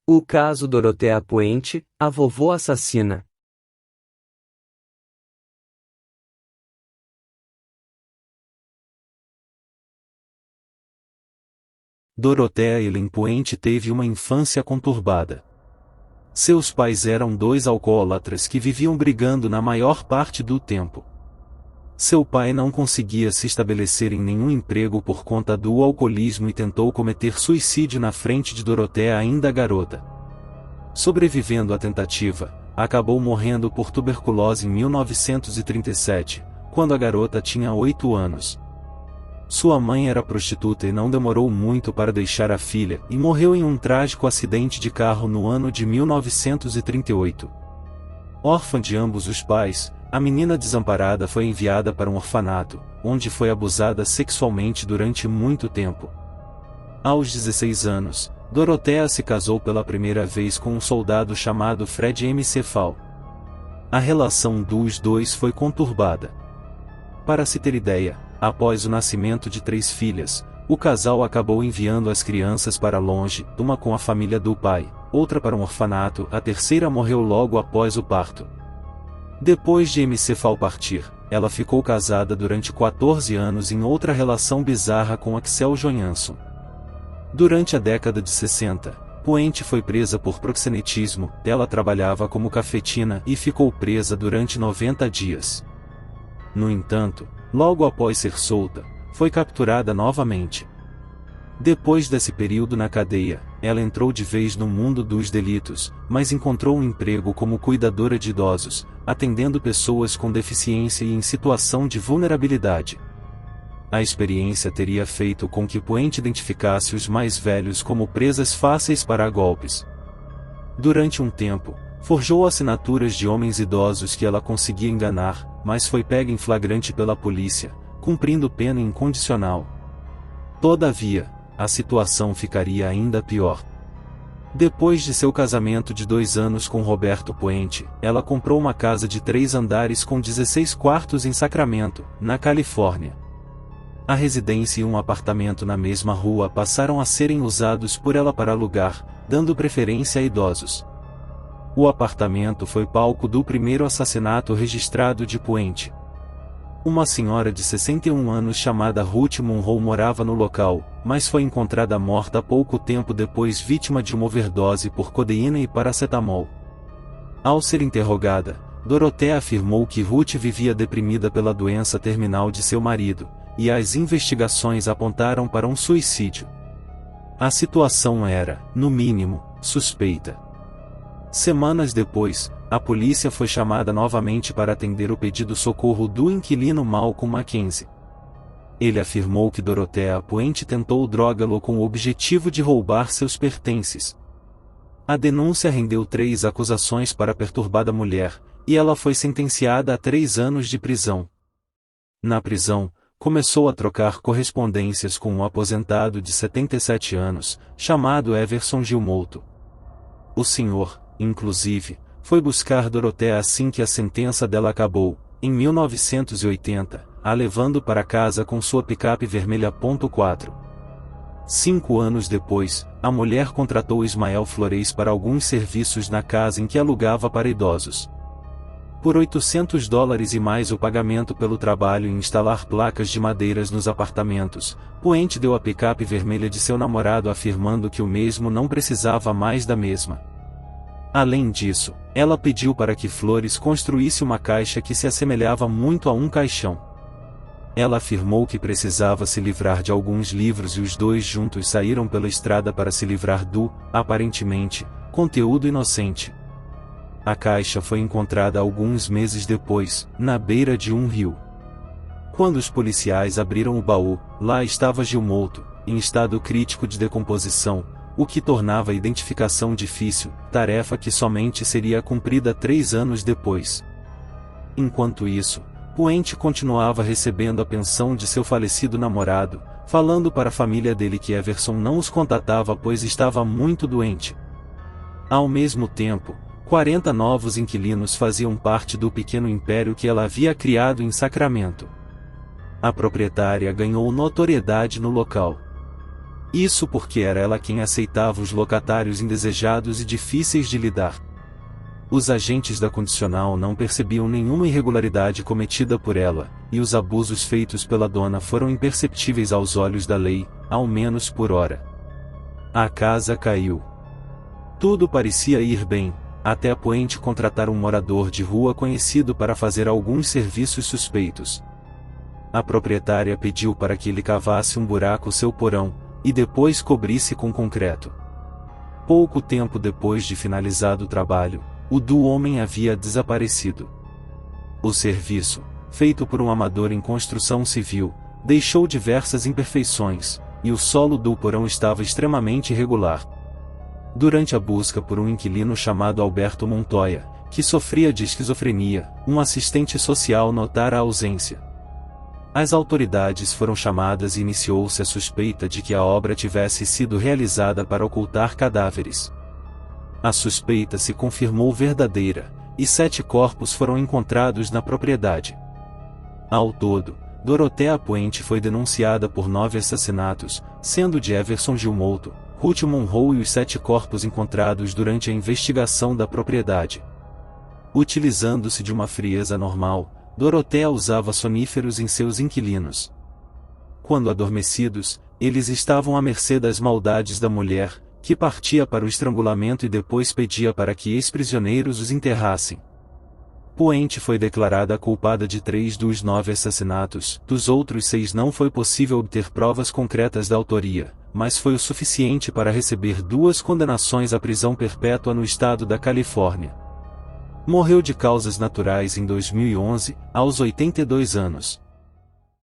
O caso Dorothea Puente, a vovó assassina. Dorothea Ellen Puente teve uma infância conturbada. Seus pais eram dois alcoólatras que viviam brigando na maior parte do tempo. Seu pai não conseguia se estabelecer em nenhum emprego por conta do alcoolismo e tentou cometer suicídio na frente de Dorothea ainda garota. Sobrevivendo à tentativa, acabou morrendo por tuberculose em 1937, quando a garota tinha 8 anos. Sua mãe era prostituta e não demorou muito para deixar a filha, e morreu em um trágico acidente de carro no ano de 1938. Órfã de ambos os pais, a menina desamparada foi enviada para um orfanato, onde foi abusada sexualmente durante muito tempo. Aos 16 anos, Dorothea se casou pela primeira vez com um soldado chamado Fred M. Cefal. A relação dos dois foi conturbada. Para se ter ideia, após o nascimento de 3 filhas, o casal acabou enviando as crianças para longe, uma com a família do pai, outra para um orfanato, a terceira morreu logo após o parto. Depois de M. Cefal partir, ela ficou casada durante 14 anos em outra relação bizarra com Axel Johansson. Durante a década de 60, Puente foi presa por proxenetismo, ela trabalhava como cafetina e ficou presa durante 90 dias. No entanto, logo após ser solta, foi capturada novamente. Depois desse período na cadeia, ela entrou de vez no mundo dos delitos, mas encontrou um emprego como cuidadora de idosos, atendendo pessoas com deficiência e em situação de vulnerabilidade. A experiência teria feito com que Puente identificasse os mais velhos como presas fáceis para golpes. Durante um tempo, forjou assinaturas de homens idosos que ela conseguia enganar, mas foi pega em flagrante pela polícia, cumprindo pena incondicional. Todavia, a situação ficaria ainda pior. Depois de seu casamento de 2 anos com Roberto Puente, ela comprou uma casa de 3 andares com 16 quartos em Sacramento, na Califórnia. A residência e um apartamento na mesma rua passaram a serem usados por ela para alugar, dando preferência a idosos. O apartamento foi palco do primeiro assassinato registrado de Puente. Uma senhora de 61 anos chamada Ruth Monroe morava no local, mas foi encontrada morta pouco tempo depois vítima de uma overdose por codeína e paracetamol. Ao ser interrogada, Dorothea afirmou que Ruth vivia deprimida pela doença terminal de seu marido, e as investigações apontaram para um suicídio. A situação era, no mínimo, suspeita. Semanas depois, a polícia foi chamada novamente para atender o pedido de socorro do inquilino Malcolm Mackenzie. Ele afirmou que Dorothea Puente tentou drogá-lo com o objetivo de roubar seus pertences. A denúncia rendeu 3 acusações para a perturbada mulher, e ela foi sentenciada a 3 anos de prisão. Na prisão, começou a trocar correspondências com um aposentado de 77 anos, chamado Everson Gilmouto. O senhor, inclusive, foi buscar Dorothea assim que a sentença dela acabou, em 1980, a levando para casa com sua picape vermelha. 4. 5 anos depois, a mulher contratou Ismael Flores para alguns serviços na casa em que alugava para idosos. Por $800 e mais o pagamento pelo trabalho em instalar placas de madeiras nos apartamentos, Puente deu a picape vermelha de seu namorado afirmando que o mesmo não precisava mais da mesma. Além disso, ela pediu para que Flores construísse uma caixa que se assemelhava muito a um caixão. Ela afirmou que precisava se livrar de alguns livros e os dois juntos saíram pela estrada para se livrar do, aparentemente, conteúdo inocente. A caixa foi encontrada alguns meses depois, na beira de um rio. Quando os policiais abriram o baú, lá estava Gilmouto, em estado crítico de decomposição, o que tornava a identificação difícil, tarefa que somente seria cumprida 3 anos depois. Enquanto isso, Puente continuava recebendo a pensão de seu falecido namorado, falando para a família dele que Everson não os contatava pois estava muito doente. Ao mesmo tempo, 40 novos inquilinos faziam parte do pequeno império que ela havia criado em Sacramento. A proprietária ganhou notoriedade no local. Isso porque era ela quem aceitava os locatários indesejados e difíceis de lidar. Os agentes da condicional não percebiam nenhuma irregularidade cometida por ela, e os abusos feitos pela dona foram imperceptíveis aos olhos da lei, ao menos por hora. A casa caiu. Tudo parecia ir bem, até a Puente contratar um morador de rua conhecido para fazer alguns serviços suspeitos. A proprietária pediu para que ele cavasse um buraco seu porão, e depois cobrisse com concreto. Pouco tempo depois de finalizado o trabalho, o do homem havia desaparecido. O serviço, feito por um amador em construção civil, deixou diversas imperfeições, e o solo do porão estava extremamente irregular. Durante a busca por um inquilino chamado Alberto Montoya, que sofria de esquizofrenia, um assistente social notara a ausência. As autoridades foram chamadas e iniciou-se a suspeita de que a obra tivesse sido realizada para ocultar cadáveres. A suspeita se confirmou verdadeira, e 7 corpos foram encontrados na propriedade. Ao todo, Dorothea Puente foi denunciada por 9 assassinatos, sendo de Everson Gilmouto, Ruth Monroe e os 7 corpos encontrados durante a investigação da propriedade. Utilizando-se de uma frieza normal, Dorothea usava soníferos em seus inquilinos. Quando adormecidos, eles estavam à mercê das maldades da mulher, que partia para o estrangulamento e depois pedia para que ex-prisioneiros os enterrassem. Puente foi declarada culpada de 3 dos 9 assassinatos, dos outros 6 não foi possível obter provas concretas da autoria, mas foi o suficiente para receber 2 condenações à prisão perpétua no estado da Califórnia. Morreu de causas naturais em 2011, aos 82 anos.